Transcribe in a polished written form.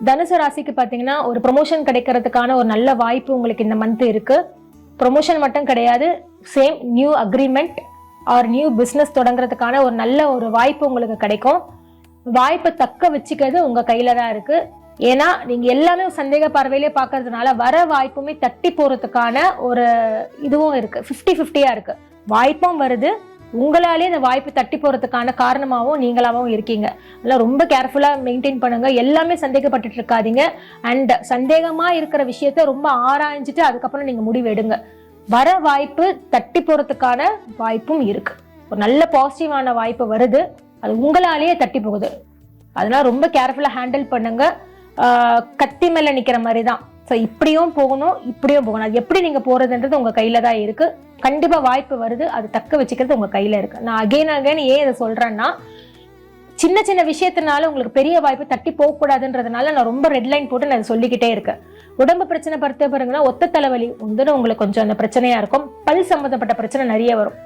தனுசு ராசிக்கு பாத்தீங்கன்னா ஒரு ப்ரொமோஷன் கிடைக்கிறதுக்கான ஒரு நல்ல வாய்ப்பு உங்களுக்கு இந்த மந்த் இருக்கு. ப்ரொமோஷன் மட்டும் கிடையாது, same new agreement or new business தொடங்குறதுக்கான ஒரு நல்ல ஒரு வாய்ப்பு உங்களுக்கு கிடைக்கும். வாய்ப்பை தக்க வச்சுக்கிறது உங்க கையில தான் இருக்கு. ஏன்னா நீங்க எல்லாமே சந்தேக பார்வையிலே பாக்குறதுனால வர வாய்ப்புமே தட்டி போறதுக்கான ஒரு இதுவும் இருக்கு. 50-50 இருக்கு. வாய்ப்பும் வருது, உங்களாலே அந்த வாய்ப்பு தட்டி போறதுக்கான காரணமாகவும் நீங்களாவும் இருக்கீங்க. அதெல்லாம் ரொம்ப கேர்ஃபுல்லா மெயின்டைன் பண்ணுங்க. எல்லாமே சந்தேகப்பட்டுட்டு இருக்காதீங்க. அண்ட் சந்தேகமா இருக்கிற விஷயத்த ரொம்ப ஆராய்ஞ்சிட்டு அதுக்கப்புறம் நீங்க முடிவு எடுங்க. வர வாய்ப்பு தட்டி போறதுக்கான வாய்ப்பும் இருக்கு. ஒரு நல்ல பாசிட்டிவான வாய்ப்பு வருது, அது உங்களாலேயே தட்டி போகுது. அதனால ரொம்ப கேர்ஃபுல்லா ஹேண்டில் பண்ணுங்க. கத்தி மேல நிக்கிற மாதிரி தான். ஸோ இப்படியும் போகணும், இப்படியும் போகணும். அது எப்படி நீங்க போறதுன்றது உங்க கையில தான் இருக்கு. கண்டிப்பா வாய்ப்பு வருது, அது தக்க வச்சுக்கிறது உங்க கையில இருக்கு. நான் அகைன் ஏன் இதை சொல்றேன்னா, சின்ன சின்ன விஷயத்தினால உங்களுக்கு பெரிய வாய்ப்பு தட்டி போக கூடாதுன்றதுனால நான் ரொம்ப ரெட் லைன் போட்டு நான் சொல்லிக்கிட்டே இருக்கேன். உடம்பு பிரச்சனை பொறுத்த பாருங்கன்னா, ஒத்த தலைவலி உங்களுக்கு கொஞ்சம் அந்த பிரச்சனையா இருக்கும். பல் சம்பந்தப்பட்ட பிரச்சனை நிறைய வரும்.